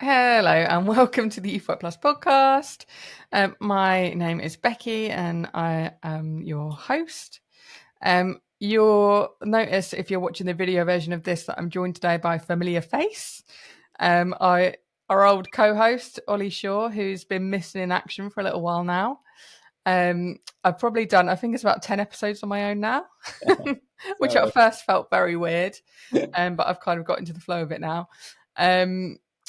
Hello and welcome to the Youthwork podcast. My name is Becky and I am your host. You'll notice if you're watching the video version of this that I'm joined today by a familiar face. Our old co-host, Olly Shaw, who's been missing in action for a little while now. I've probably done, I think it's about 10 episodes on my own now, which at first felt very weird, but I've kind of got into the flow of it now.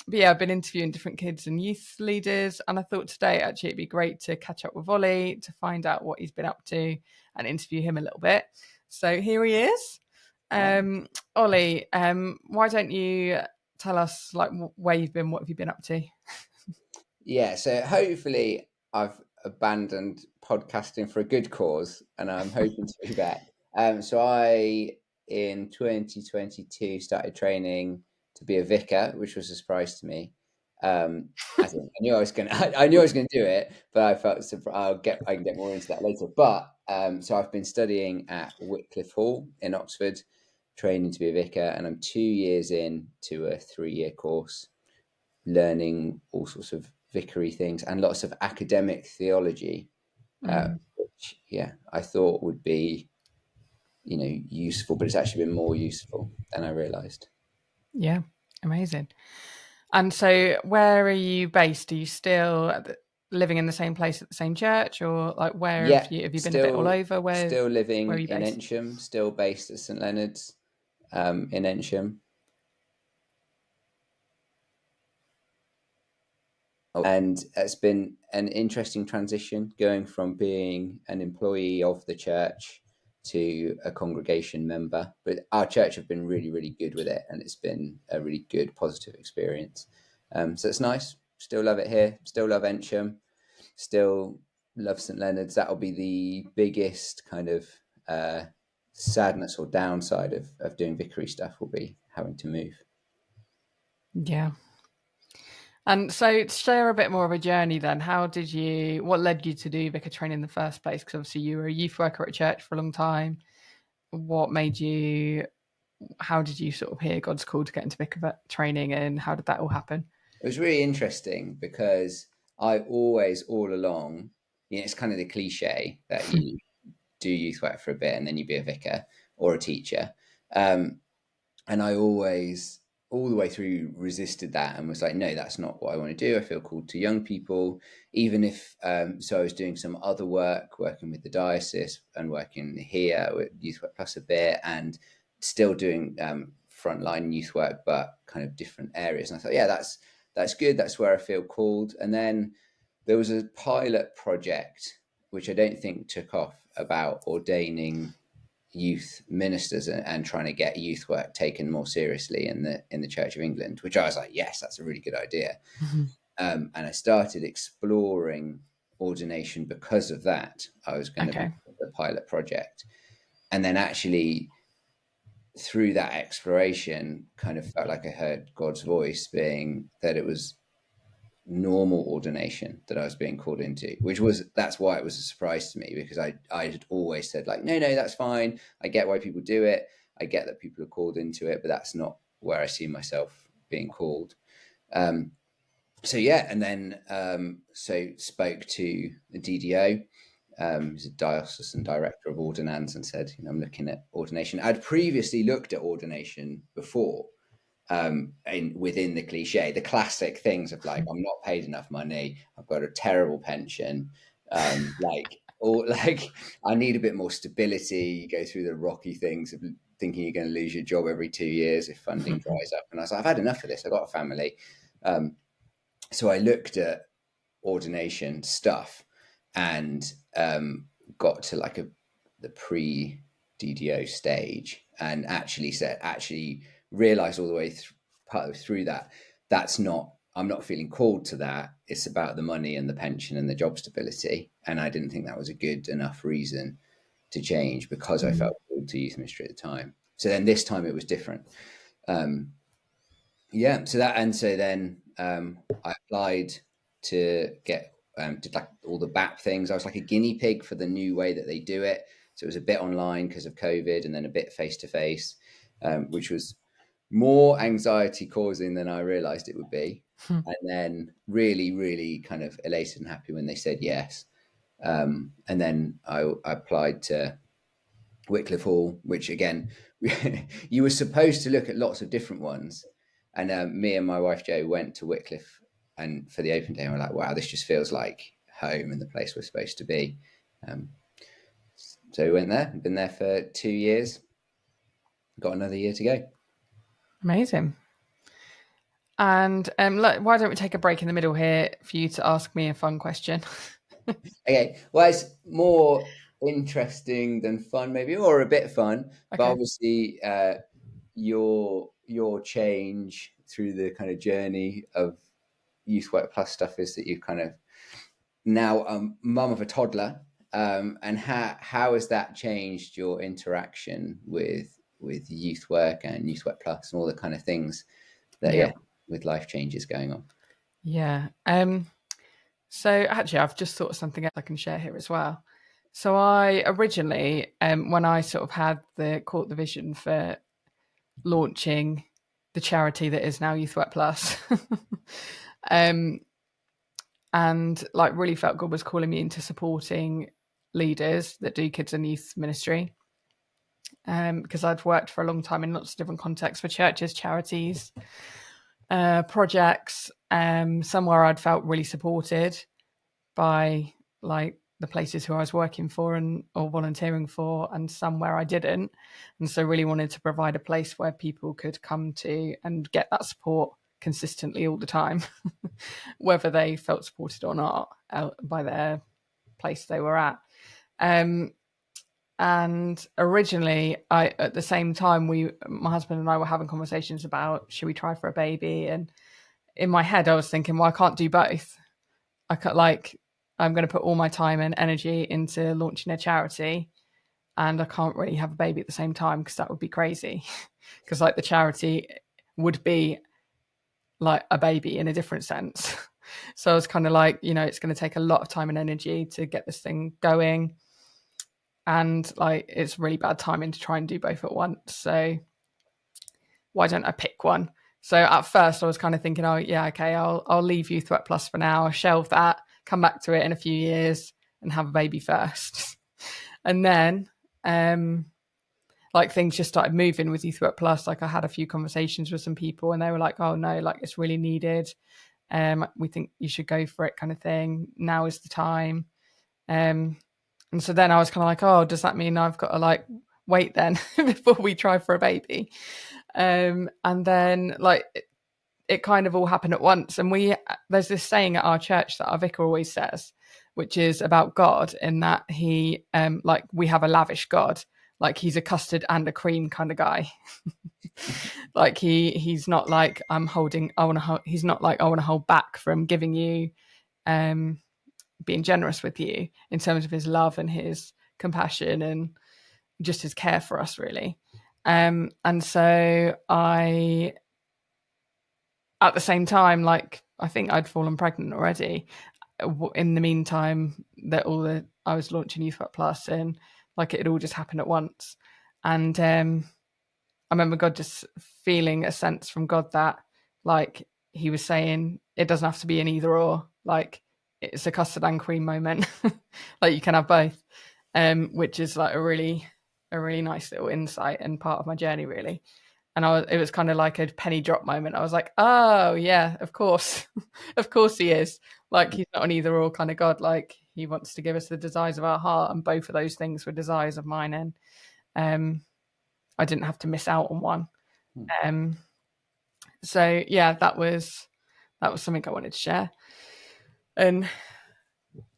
But yeah, I've been interviewing different kids and youth leaders, and I thought today actually it'd be great to catch up with Olly to find out what he's been up to and interview him a little bit. So here he is. Olly, why don't you tell us like where you've been, what have you been up to? Yeah, so hopefully I've abandoned podcasting for a good cause, and I'm hoping to be back. So I, in 2022, started training to be a vicar, which was a surprise to me. I knew I was going to do it, but I felt I can get more into that later. But so I've been studying at Wycliffe Hall in Oxford, training to be a vicar, and I'm 2 years in to a 3-year course, learning all sorts of vicary things and lots of academic theology, which I thought would be useful, but it's actually been more useful than I realized. Yeah, amazing. And so where are you based? Are you still living in the same place at the same church, or like where have you been a bit all over? Still living where are you in based? Ensham, still based at St Leonard's in Ensham. And it's been an interesting transition going from being an employee of the church to a congregation member. But our church have been really, really good with it, and it's been a really good, positive experience. So it's nice. Still love it here. Still love Ensham. Still love St Leonard's. That'll be the biggest kind of sadness or downside of doing vicary stuff, will be having to move. Yeah. And so to share a bit more of a journey then, what led you to do vicar training in the first place? Because obviously you were a youth worker at church for a long time. How did you sort of hear God's call to get into vicar training, and how did that all happen? It was really interesting because I always, all along, it's kind of the cliche that you do youth work for a bit and then you be a vicar or a teacher. And I always, all the way through, resisted that and was like, no, that's not what I want to do. I feel called to young people, even if, so I was doing some other work, working with the diocese and working here with Youthwork Plus a bit, and still doing frontline youth work, but kind of different areas. And I thought, yeah, that's good. That's where I feel called. And then there was a pilot project, which I don't think took off, about ordaining youth ministers and trying to get youth work taken more seriously in the Church of England, which I was like, yes, that's a really good idea. Mm-hmm. And I started exploring ordination because of that. I was going to be the pilot project. And then actually through that exploration kind of felt like I heard God's voice being that it was normal ordination that I was being called into, that's why it was a surprise to me, because I had always said like, no, that's fine. I get why people do it. I get that people are called into it, but that's not where I see myself being called. So spoke to the DDO, who's a diocesan director of ordinands, and said, I'm looking at ordination. I'd previously looked at ordination before, within the cliche, the classic things of like, I'm not paid enough money, I've got a terrible pension, I need a bit more stability. You go through the rocky things of thinking you're going to lose your job every 2 years if funding dries up. And I was like, I've had enough of this. I've got a family. So I looked at ordination stuff and got to like the pre-DDO stage, and actually realized all the way through that I'm not feeling called to that. It's about the money and the pension and the job stability, and I didn't think that was a good enough reason to change, because I felt called to youth ministry at the time. So then this time it was different. So then I applied to get did like all the BAP things. I was like a guinea pig for the new way that they do it. So it was a bit online because of COVID, and then a bit face to face, which was more anxiety causing than I realized it would be. Hmm. And then really, really kind of elated and happy when they said yes. And then I applied to Wycliffe Hall, which again, you were supposed to look at lots of different ones. And me and my wife Jo went to Wycliffe and for the open day, and we're like, wow, this just feels like home and the place we're supposed to be. So we went there, been there for 2 years, got another year to go. Amazing. And look, why don't we take a break in the middle here for you to ask me a fun question? Okay, well, it's more interesting than fun, maybe, or a bit fun. But Okay. obviously, your change through the kind of journey of Youthwork Plus stuff is that you've kind of now mum of a toddler, and how has that changed your interaction with youth work and Youthwork Plus and all the kind of things that with life changes going on? Yeah. So actually, I've just thought of something else I can share here as well. So I originally, when I sort of had caught the vision for launching the charity that is now Youthwork Plus, and like really felt God was calling me into supporting leaders that do kids and youth ministry. Because I'd worked for a long time in lots of different contexts for churches, charities, projects, somewhere I'd felt really supported by like the places who I was working for or volunteering for, and somewhere I didn't. And so really wanted to provide a place where people could come to and get that support consistently all the time, whether they felt supported or not by their place they were at. And originally, at the same time, my husband and I were having conversations about should we try for a baby, and in my head I was thinking, well, I can't do both. I'm going to put all my time and energy into launching a charity, and I can't really have a baby at the same time because that would be crazy. Because like the charity would be like a baby in a different sense. So I was kind of like, it's going to take a lot of time and energy to get this thing going. And like, it's really bad timing to try and do both at once. So why don't I pick one? So at first I was kind of thinking, oh yeah, okay, I'll leave Youthwork Plus for now. I'll shelve that, come back to it in a few years and have a baby first. And then like things just started moving with Youthwork Plus. Like I had a few conversations with some people and they were like, oh no, like it's really needed. We think you should go for it, kind of thing. Now is the time. And so then I was kind of like, oh, does that mean I've got to like wait then before we try for a baby? And then like it kind of all happened at once. And there's this saying at our church that our vicar always says, which is about God, in that he like we have a lavish God. Like he's a custard and a cream kind of guy. Like he's not like he's not like I want to hold back from giving you being generous with you in terms of his love and his compassion and just his care for us, really. And so at the same time, like I think I'd fallen pregnant already. In the meantime, I was launching Youthwork Plus, and like it had all just happened at once. And I remember God just feeling a sense from God that like he was saying it doesn't have to be an either or, like it's a custard and cream moment. Like you can have both, which is like a really nice little insight and part of my journey, really. And it was kind of like a penny drop moment. I was like, oh yeah, of course. Of course he is. Like he's not an either or kind of God. Like he wants to give us the desires of our heart, and both of those things were desires of mine. And I didn't have to miss out on one. So yeah, that was something I wanted to share and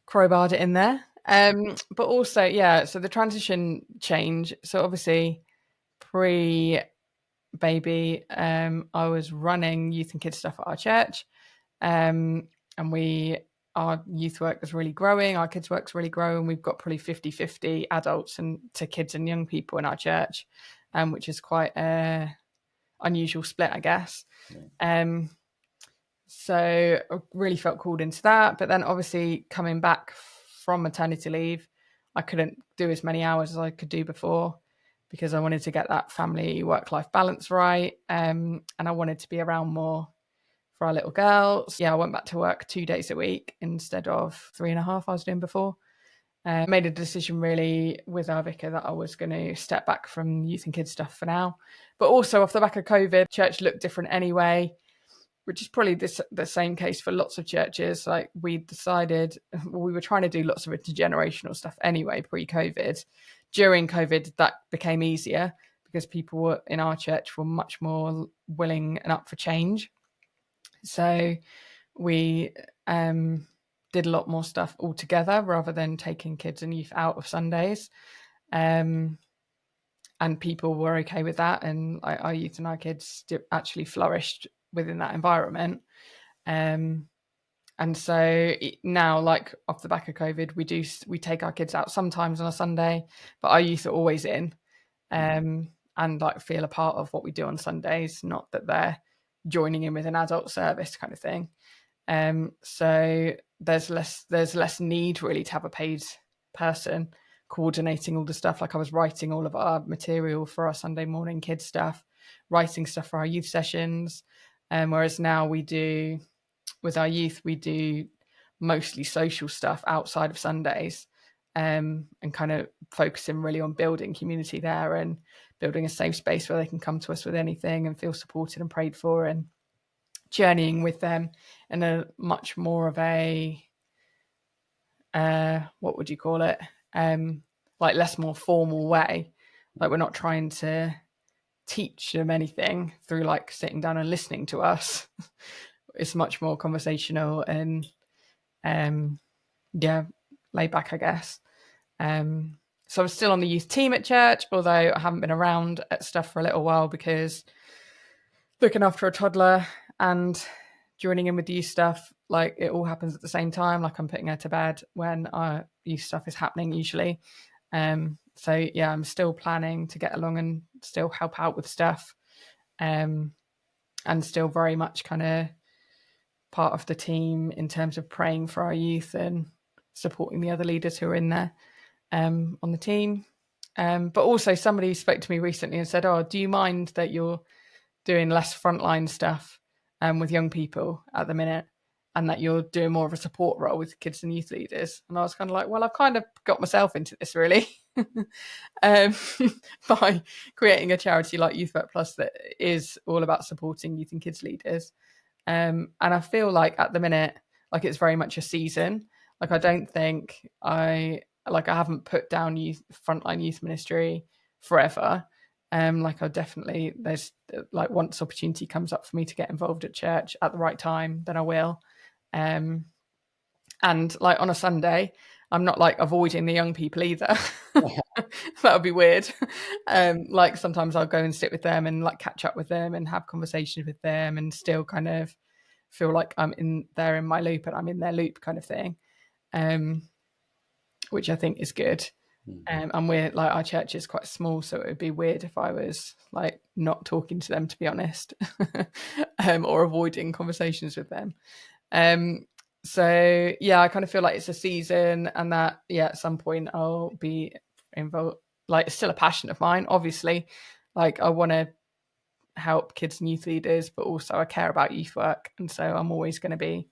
crowbarred it in there. But also, yeah, so the transition change. So obviously pre-baby, I was running youth and kids stuff at our church. And our youth work was really growing. Our kids work's really growing. We've got probably 50-50 adults and to kids and young people in our church, which is quite a unusual split, I guess. Yeah. So I really felt called into that. But then obviously coming back from maternity leave, I couldn't do as many hours as I could do before because I wanted to get that family work-life balance right, and I wanted to be around more for our little girls. Yeah, I went back to work 2 days a week instead of 3.5 I was doing before. Made a decision really with our vicar that I was going to step back from youth and kids stuff for now. But also off the back of COVID, church looked different anyway, which is probably the same case for lots of churches. Like we decided, we were trying to do lots of intergenerational stuff anyway pre-COVID. During COVID, that became easier because people in our church were much more willing and up for change. So we did a lot more stuff all together rather than taking kids and youth out of Sundays. And people were okay with that. And our youth and our kids actually flourished within that environment. And so now, like off the back of COVID, we take our kids out sometimes on a Sunday, but our youth are always in and like feel a part of what we do on Sundays, not that they're joining in with an adult service kind of thing. So there's less need really to have a paid person coordinating all the stuff. Like I was writing all of our material for our Sunday morning kids stuff, writing stuff for our youth sessions. Whereas now with our youth, we do mostly social stuff outside of Sundays, and kind of focusing really on building community there and building a safe space where they can come to us with anything and feel supported and prayed for, and journeying with them in a much more of a what would you call it, like less more formal way. Like we're not trying to teach them anything through like sitting down and listening to us. It's much more conversational and laid back, I guess. So I'm still on the youth team at church, although I haven't been around at stuff for a little while because looking after a toddler and joining in with youth stuff, like it all happens at the same time. Like I'm putting her to bed when our youth stuff is happening usually. So yeah, I'm still planning to get along and still help out with stuff, and still very much kind of part of the team in terms of praying for our youth and supporting the other leaders who are in there on the team. But also somebody spoke to me recently and said, do you mind that you're doing less frontline stuff with young people at the minute, and that you're doing more of a support role with kids and youth leaders? And I was kind of like, well, I've kind of got myself into this really by creating a charity like Youthwork Plus that is all about supporting youth and kids leaders. And I feel like at the minute, like it's very much a season. Like I don't think I haven't put down frontline youth ministry forever. Like I definitely, there's like once opportunity comes up for me to get involved at church at the right time, then I will. And like on a Sunday, I'm not like avoiding the young people either. That would be weird. Like sometimes I'll go and sit with them and like catch up with them and have conversations with them and still kind of feel like they're in my loop and I'm in their loop kind of thing, which I think is good. And we're like, our church is quite small, so it would be weird if I was like not talking to them, to be honest, or avoiding conversations with them. So yeah, I kind of feel like it's a season, and that at some point I'll be involved. Like it's still a passion of mine, obviously. Like I want to help kids and youth leaders, but also I care about youth work, and so I'm always going to be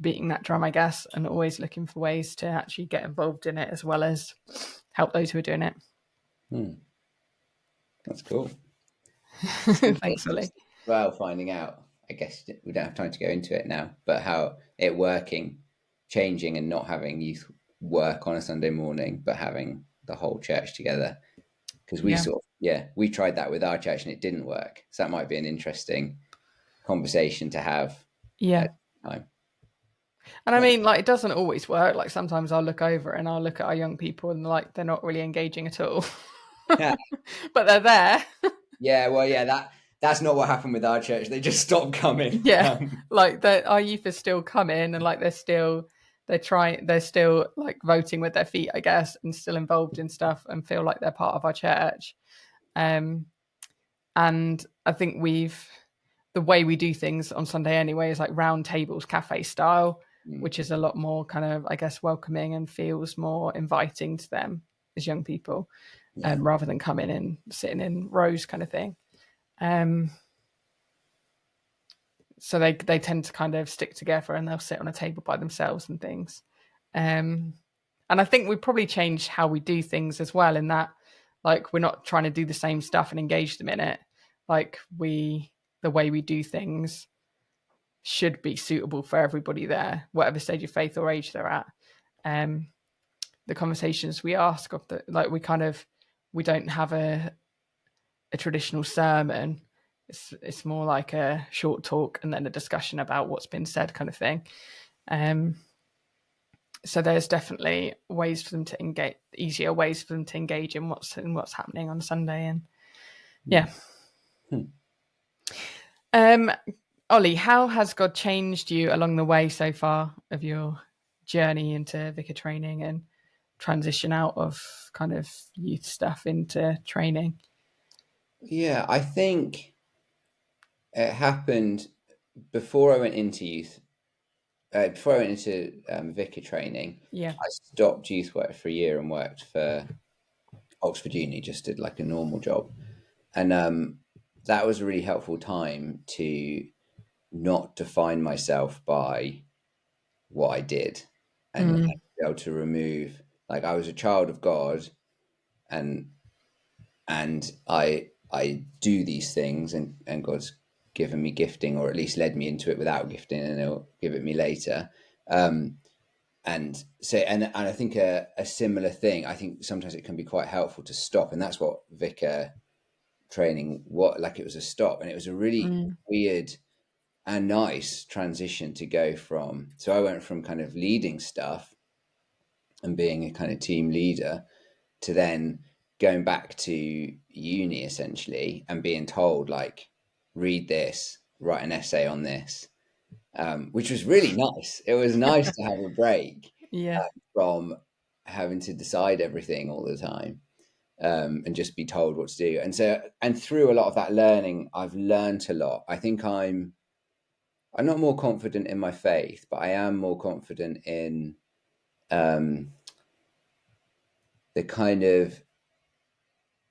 beating that drum, I guess, and always looking for ways to actually get involved in it as well as help those who are doing it. That's cool. Thanks, Olly. Well, finding out, I guess we don't have time to go into it now, but how it changing and not having youth work on a Sunday morning, but having the whole church together. Because we tried that with our church and it didn't work. So that might be an interesting conversation to have. Yeah. And I mean, like, it doesn't always work. Like sometimes I'll look over and I'll look at our young people and like, they're not really engaging at all, but they're there. That's not what happened with our church. They just stopped coming. Like our youth is still coming and like they're still like voting with their feet, I guess, and still involved in stuff and feel like they're part of our church. And I think the way we do things on Sunday anyway is like round tables, cafe style, which is a lot more kind of, I guess, welcoming and feels more inviting to them as young people. rather than coming and sitting in rows kind of thing. So they tend to kind of stick together and they'll sit on a table by themselves and things. And I think we probably changed how we do things as well, in that, like, we're not trying to do the same stuff and engage them in it. Like, the way we do things should be suitable for everybody there, whatever stage of faith or age they're at. The conversations we ask of we don't have a traditional sermon. It's more like a short talk and then a discussion about what's been said, kind of thing. So there's definitely ways for them to engage, easier ways for them to engage in what's happening on Sunday. And yeah. Olly, how has God changed you along the way so far of your journey into vicar training and transition out of kind of youth stuff into training? Yeah, I think it happened before I went into youth. Before I went into vicar training, Yeah. I stopped youth work for a year and worked for Oxford Uni, just did like a normal job. And that was a really helpful time to not define myself by what I did and be able to remove, like, I was a child of God, and I do these things, and God's given me gifting, or at least led me into it without gifting, and he'll give it me later. And so, and I think a similar thing, I think sometimes it can be quite helpful to stop. And that's what vicar training, it was a stop. And it was a really weird and nice transition to go from. So I went from kind of leading stuff and being a kind of team leader to then going back to uni essentially and being told, like, read this, write an essay on this, which was really nice. It was nice to have a break from having to decide everything all the time, and just be told what to do. And so, and through a lot of that learning, I've learned a lot. I think I'm not more confident in my faith, but I am more confident in the kind of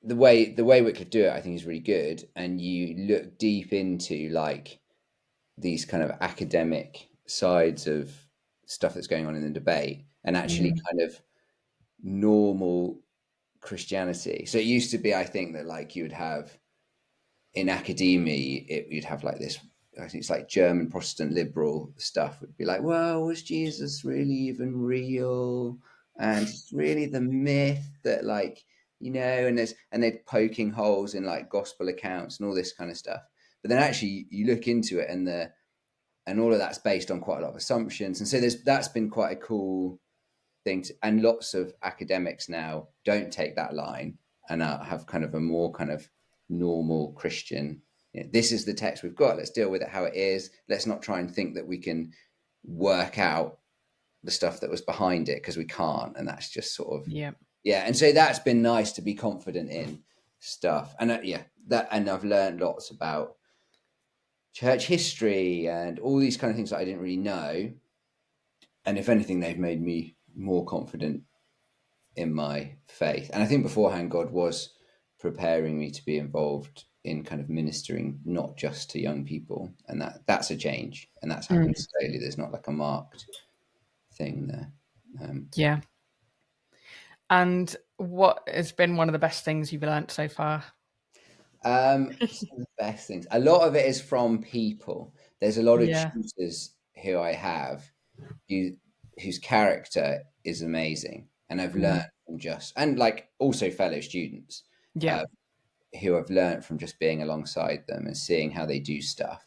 the way Wycliffe do it. I think is really good. And you look deep into, like, these kind of academic sides of stuff that's going on in the debate, and actually kind of normal Christianity. So it used to be, I think, that, like, you would have in academia, you'd have like this, I think it's like German Protestant liberal stuff would be like, well, was Jesus really even real? And it's really the myth that, like, and they're poking holes in, like, gospel accounts and all this kind of stuff. But then actually you look into it, and all of that's based on quite a lot of assumptions. And so that's been quite a cool thing. And lots of academics now don't take that line and have kind of a more kind of normal Christian, this is the text we've got, let's deal with it how it is. Let's not try and think that we can work out the stuff that was behind it, because we can't. And that's just sort of, and so that's been nice to be confident in stuff. And and I've learned lots about church history and all these kind of things that I didn't really know. And if anything, they've made me more confident in my faith. And I think beforehand, God was preparing me to be involved in kind of ministering, not just to young people. And that's a change. And that's happened slowly. There's not like a marked thing there. And what has been one of the best things you've learned so far? Some of the best things. A lot of it is from people. There's a lot of tutors who I have whose character is amazing. And I've learned from and like also fellow students who I've learned from just being alongside them and seeing how they do stuff.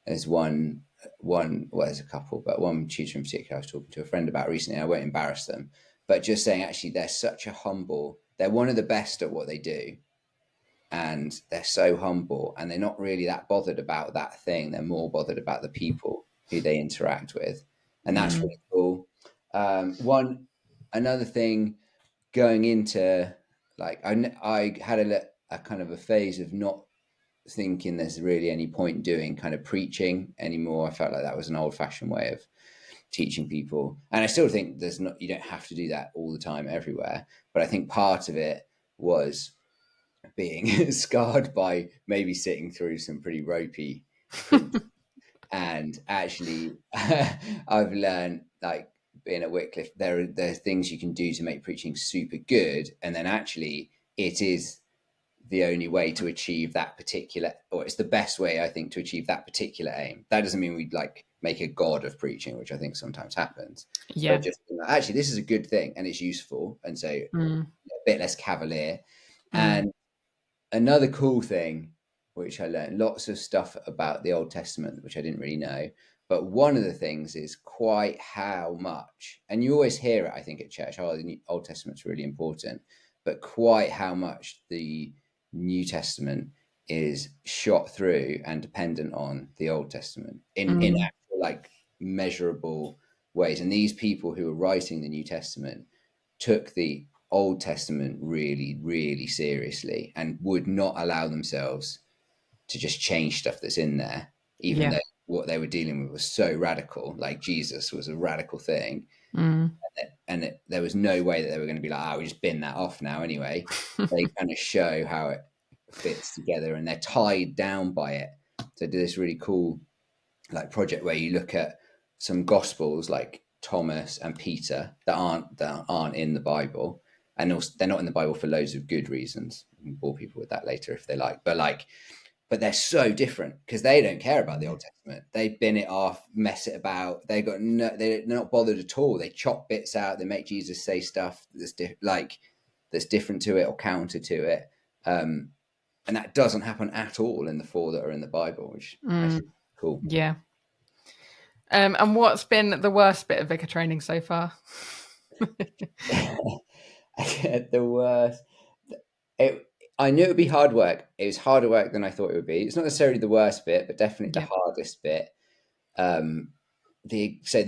There's one, well, there's a couple, but one tutor in particular I was talking to a friend about recently. I won't embarrass them, but just saying, actually, they're one of the best at what they do. And they're so humble, and they're not really that bothered about that thing. They're more bothered about the people who they interact with. And that's really cool. Another thing going into, like, I had a kind of a phase of not thinking there's really any point doing kind of preaching anymore. I felt like that was an old fashioned way of teaching people. And I still think you don't have to do that all the time everywhere. But I think part of it was being scarred by maybe sitting through some pretty ropey preaching. And actually, I've learned, like, being at Wycliffe, there are things you can do to make preaching super good, and then actually it is the only way to achieve that particular, or it's the best way, I think, to achieve that particular aim. That doesn't mean we'd like make a god of preaching, which I think sometimes happens. Yeah. But just, actually, this is a good thing and it's useful, and so a bit less cavalier. And another cool thing, which I learned lots of stuff about the Old Testament, which I didn't really know. But one of the things is quite how much, and you always hear it, I think, at church, oh, the Old Testament's really important, but quite how much the New Testament is shot through and dependent on the Old Testament in actual, like, measurable ways. And these people who were writing the New Testament took the Old Testament really, really seriously and would not allow themselves to just change stuff that's in there, even though what they were dealing with was so radical. Like, Jesus was a radical thing. And there was no way that they were going to be like, we just bin that off now anyway. They kind of show how it fits together, and they're tied down by it. So I did this really cool, like, project where you look at some Gospels, like Thomas and Peter, that aren't in the Bible, and also they're not in the Bible for loads of good reasons. We can bore people with that later if they like, but they're so different because they don't care about the Old Testament. They bin it off, mess it about. They're not bothered at all. They chop bits out. They make Jesus say stuff that's different to it or counter to it, and that doesn't happen at all in the 4 that are in the Bible, which is cool. Yeah. And what's been the worst bit of vicar training so far? The worst. I knew it would be hard work. It was harder work than I thought it would be. It's not necessarily the worst bit, but definitely the hardest bit. The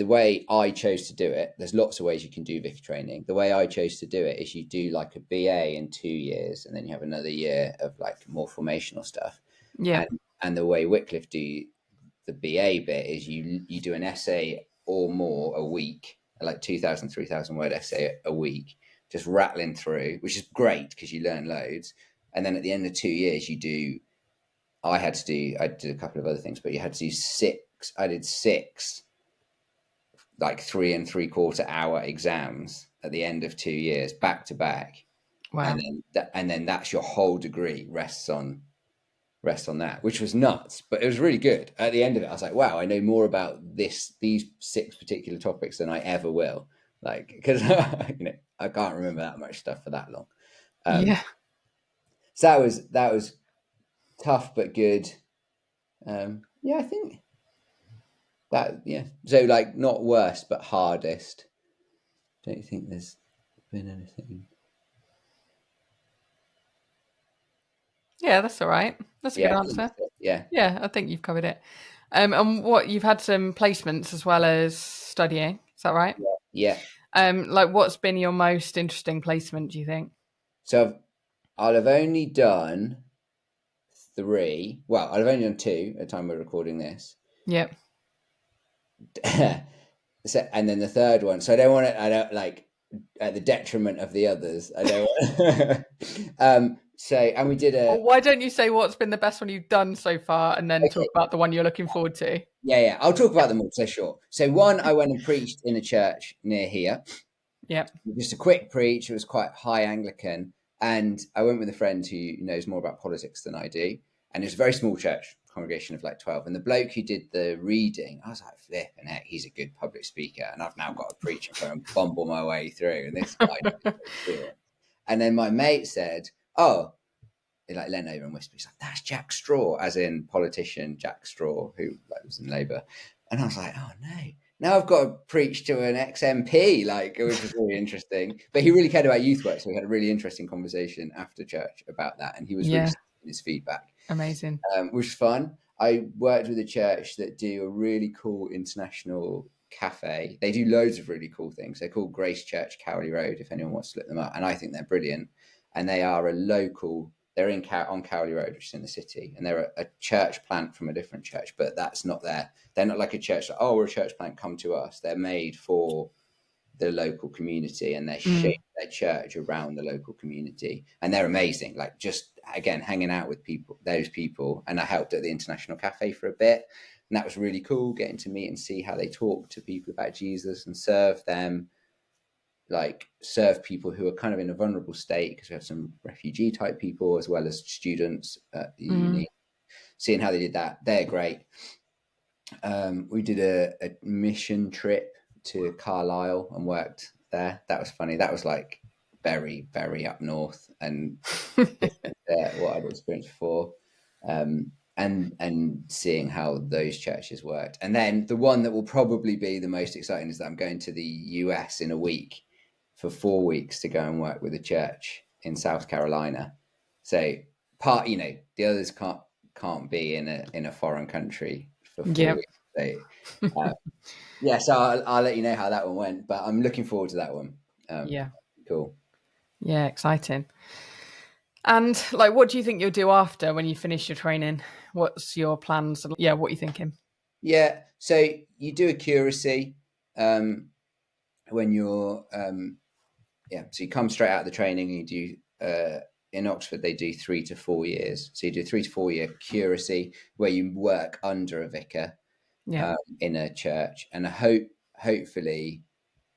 way I chose to do it, there's lots of ways you can do vicar training. The way I chose to do it is you do like a BA in 2 years, and then you have another year of like more formational stuff. Yeah. And the way Wycliffe do the BA bit is you do an essay or more a week, like 2,000, 3,000 word essay a week, just rattling through, which is great because you learn loads. And then at the end of 2 years, I did a couple of other things, but you had to do 6. I did 6, like 3 3/4 hour exams at the end of 2 years, back to back. Wow. And then that's your whole degree rests on that, which was nuts, but it was really good. At the end of it, I was like, wow, I know more about these 6 particular topics than I ever will. Like, because I can't remember that much stuff for that long. So that was tough but good. I think that, so, like, not worst but hardest. Don't think there's been anything. Yeah, that's all right. That's a good answer. Yeah, I think you've covered it. And what, you've had some placements as well as studying, is that right? Yeah. Like, what's been your most interesting placement, do you think? So I'll have only done 3. Well, I'll have only done 2 at the time we're recording this. Yep. So, and then the third one. So I don't like, at the detriment of the others. I don't want. And we did Well, why don't you say what's been the best one you've done so far, and then talk about the one you're looking forward to? Yeah. I'll talk about them all. So sure. So one, I went and preached in a church near here. Yeah. Just a quick preach. It was quite high Anglican, and I went with a friend who knows more about politics than I do. And it was a very small church, congregation of like 12. And the bloke who did the reading, I was like, flipping heck, he's a good public speaker. And I've now got to preach and bumble my way through. And this guy did it. And then my mate said, oh, he like leaned over and whispered, he's like, that's Jack Straw, as in politician Jack Straw, who was in Labour. And I was like, oh no. Now I've got to preach to an ex-MP, which was really interesting. But he really cared about youth work, so we had a really interesting conversation after church about that. And he was really in his feedback. Amazing. Which was fun. I worked with a church that do a really cool international cafe. They do loads of really cool things. They're called Grace Church, Cowley Road, if anyone wants to look them up. And I think they're brilliant. And they are a local, they're on Cowley Road, which is in the city. And they're a church plant from a different church, but that's not they're not like a church, we're a church plant, come to us. They're made for the local community, and they shape their church around the local community, and they're amazing. Like, just again, hanging out with those people, and I helped at the International Cafe for a bit, and that was really cool, getting to meet and see how they talk to people about Jesus and serve them, like serve people who are kind of in a vulnerable state, because we have some refugee type people as well as students at the uni. Seeing how they did that, they're great. We did a mission trip to Carlisle and worked there. That was funny. That was like very, very up north and different to what I'd experienced before. And seeing how those churches worked. And then the one that will probably be the most exciting is that I'm going to the US in a week for 4 weeks to go and work with a church in South Carolina. So the others can't be in a foreign country for 4 weeks. So, so I'll let you know how that one went, but I'm looking forward to that one. Cool. Yeah, exciting. And like, what do you think you'll do after when you finish your training? What's your plans? Yeah, what are you thinking? Yeah, so you do a curacy when you're so you come straight out of the training, and you do in Oxford they do 3 to 4 years. So you do 3 to 4 year curacy where you work under a vicar in a church, and hopefully,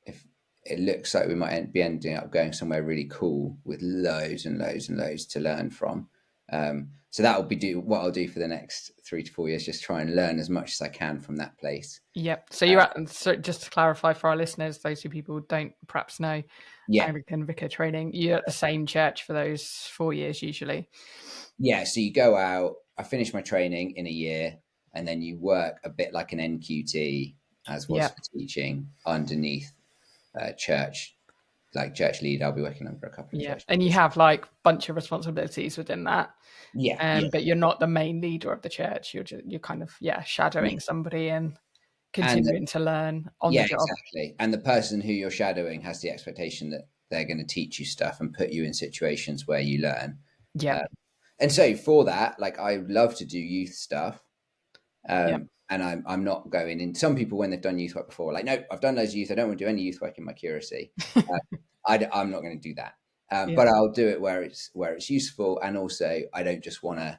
if it looks like we might be ending up going somewhere really cool with loads and loads and loads to learn from. So that will be what I'll do for the next 3 to 4 years, just try and learn as much as I can from that place. Yep. So you're so just to clarify for our listeners, those who people don't perhaps know, Anglican vicar training, you're at the same church for those 4 years usually. Yeah. So you go out, I finish my training in a year, and then you work a bit like an NQT, as was for teaching, underneath church lead. I'll be working under a couple of church and you have like a bunch of responsibilities within that. But you're not the main leader of the church. You're kind of shadowing somebody and continuing to learn on the job. Exactly. And the person who you're shadowing has the expectation that they're going to teach you stuff and put you in situations where you learn. And so for that, like, I love to do youth stuff. And I'm not going in. Some people, when they've done youth work before, are like, no, I've done loads of youth. I don't want to do any youth work in my curacy. I'm not going to do that. But I'll do it where it's useful. And also, I don't just want to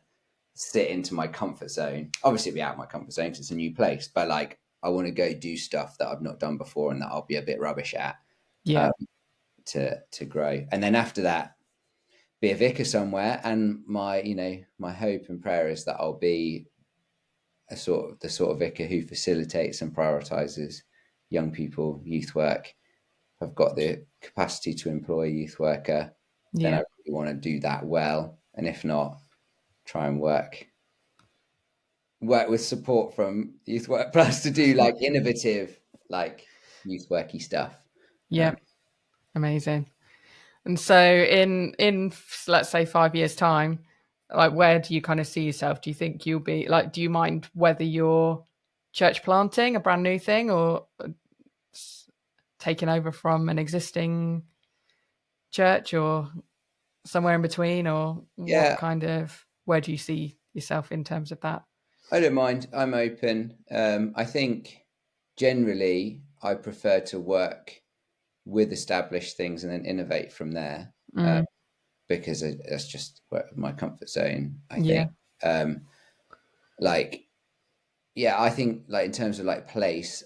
sit into my comfort zone. Obviously, be out of my comfort zone because it's a new place. But like, I want to go do stuff that I've not done before and that I'll be a bit rubbish at. To grow. And then after that, be a vicar somewhere. And my hope and prayer is that I'll be the sort of vicar who facilitates and prioritizes young people, youth work. I've got the capacity to employ a youth worker, then I really want to do that well. And if not, try and work with support from Youthwork Plus to do like innovative, like youth worky stuff. Amazing. And so in let's say 5 years time, like, where do you kind of see yourself? Do you think you'll be like, do you mind whether you're church planting a brand new thing or taking over from an existing church or somewhere in between, or what kind of, where do you see yourself in terms of that? I don't mind. I'm open. I think generally I prefer to work with established things and then innovate from there, because that's just my comfort zone, I think. I think like in terms of like place,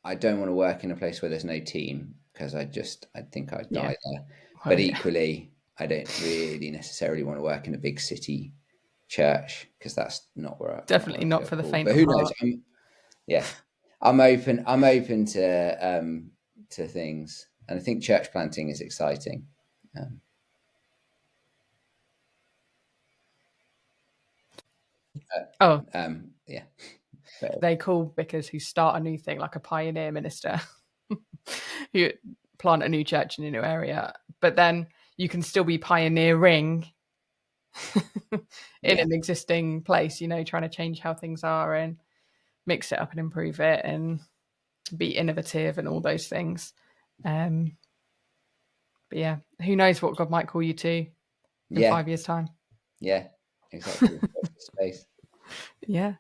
I don't want to work in a place where there's no team, because I think I'd die there. But equally, I don't really necessarily want to work in a big city church, because that's not where definitely not for the faint of heart. But who knows? I'm open to things, and I think church planting is exciting. They call vicars who start a new thing like a pioneer minister, who plant a new church in a new area, but then you can still be pioneering in an existing place, trying to change how things are and mix it up and improve it and be innovative and all those things. But yeah, who knows what God might call you to in 5 years' time. Yeah, exactly. Space. Yeah.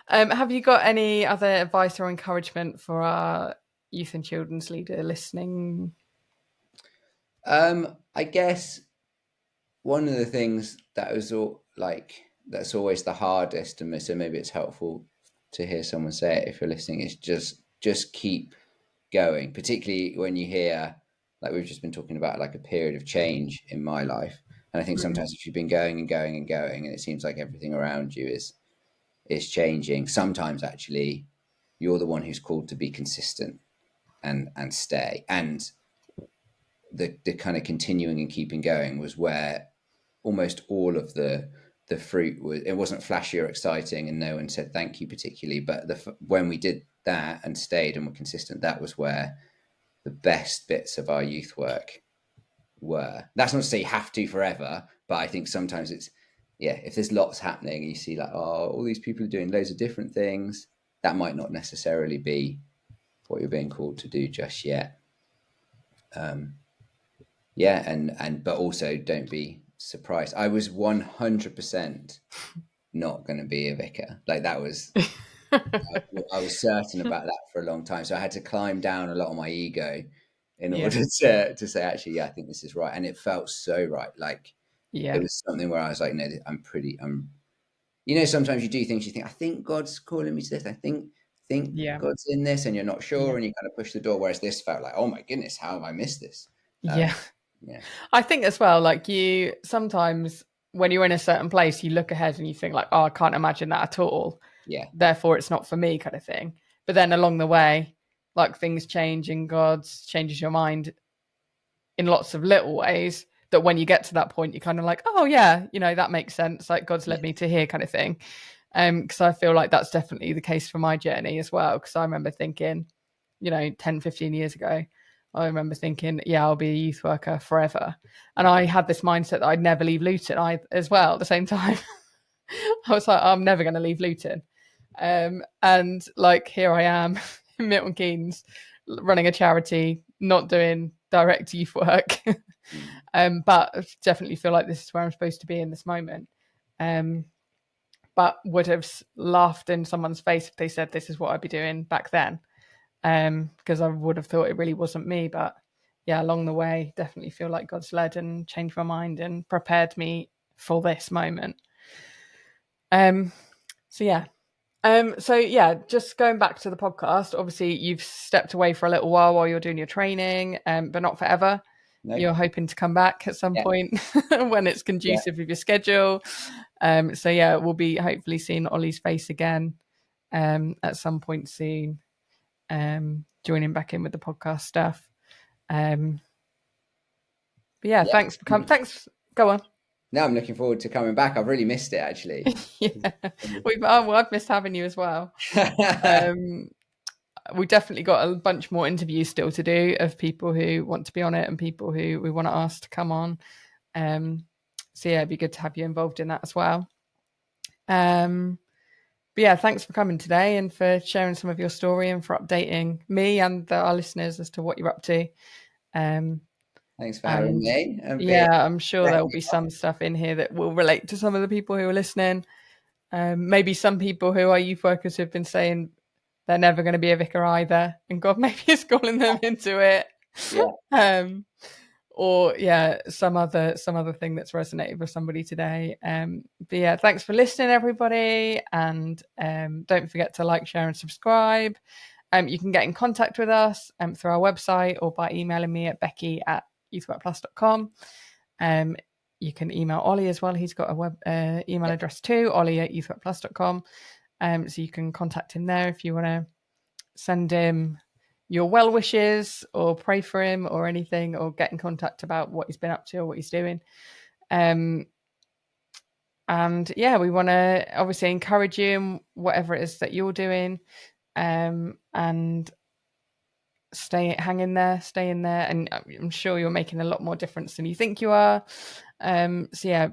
Have you got any other advice or encouragement for our youth and children's leader listening? I guess one of the things that was that's always the hardest, and so maybe it's helpful to hear someone say it if you're listening, is just keep going, particularly when you hear, like we've just been talking about, like a period of change in my life. And I think sometimes if you've been going and going and going and it seems like everything around you is changing, sometimes actually you're the one who's called to be consistent and stay. And the kind of continuing and keeping going was where almost all of the fruit was. It wasn't flashy or exciting, and no one said thank you particularly, but when we did that and stayed and were consistent, that was where the best bits of our youth work were. That's not to say you have to forever, but I think sometimes it's, if there's lots happening and you see like, oh, all these people are doing loads of different things, that might not necessarily be what you're being called to do just yet. But also don't be surprised. I was 100% not going to be a vicar. Like that was, I was certain about that for a long time. So I had to climb down a lot of my ego in order to say, actually, I think this is right. And it felt so right. Like it was something where I was like, no, sometimes you do things, you think, I think God's calling me to this. I think God's in this, and you're not sure, and you kind of push the door. Whereas this felt like, oh my goodness, how have I missed this? Yeah. I think as well, like you sometimes when you're in a certain place, you look ahead and you think like, oh, I can't imagine that at all. Yeah. Therefore, it's not for me, kind of thing. But then along the way, like things change and God changes your mind in lots of little ways that when you get to that point, you're kind of like, oh yeah, that makes sense. Like God's led me to here, kind of thing. Because I feel like that's definitely the case for my journey as well. Because I remember thinking, 10, 15 years ago, I remember thinking, I'll be a youth worker forever. And I had this mindset that I'd never leave Luton as well at the same time. I was like, I'm never going to leave Luton. And like, here I am in Milton Keynes, running a charity, not doing direct youth work. But I definitely feel like this is where I'm supposed to be in this moment. But would have laughed in someone's face if they said this is what I'd be doing back then. Because I would have thought it really wasn't me. But along the way, definitely feel like God's led and changed my mind and prepared me for this moment. Just going back to the podcast, obviously you've stepped away for a little while you're doing your training, but not forever. No. You're hoping to come back at some point when it's conducive with your schedule. We'll be hopefully seeing Olly's face again at some point soon, joining back in with the podcast stuff. Thanks for coming. Thanks. Go on. No, I'm looking forward to coming back. I've really missed it, actually. I've missed having you as well. We definitely got a bunch more interviews still to do of people who want to be on it and people who we want to ask to come on. It'd be good to have you involved in that as well. Thanks for coming today and for sharing some of your story and for updating me and our listeners as to what you're up to. Thanks for having me. I'm sure there'll be some stuff in here that will relate to some of the people who are listening. Maybe some people who are youth workers who've been saying they're never going to be a vicar either, and God maybe is calling them into it. Some other thing that's resonated with somebody today. Thanks for listening, everybody, and don't forget to like, share, and subscribe. You can get in contact with us through our website or by emailing me at becky@youthworkplus.com. You can email Olly as well. He's got a web email address too, olly@youthworkplus.com. So you can contact him there if you want to send him your well wishes or pray for him or anything, or get in contact about what he's been up to or what he's doing. We want to obviously encourage you in whatever it is that you're doing, and stay in there. And I'm sure you're making a lot more difference than you think you are. Be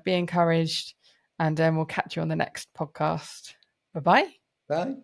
encouraged, and we'll catch you on the next podcast. Bye-bye. Bye.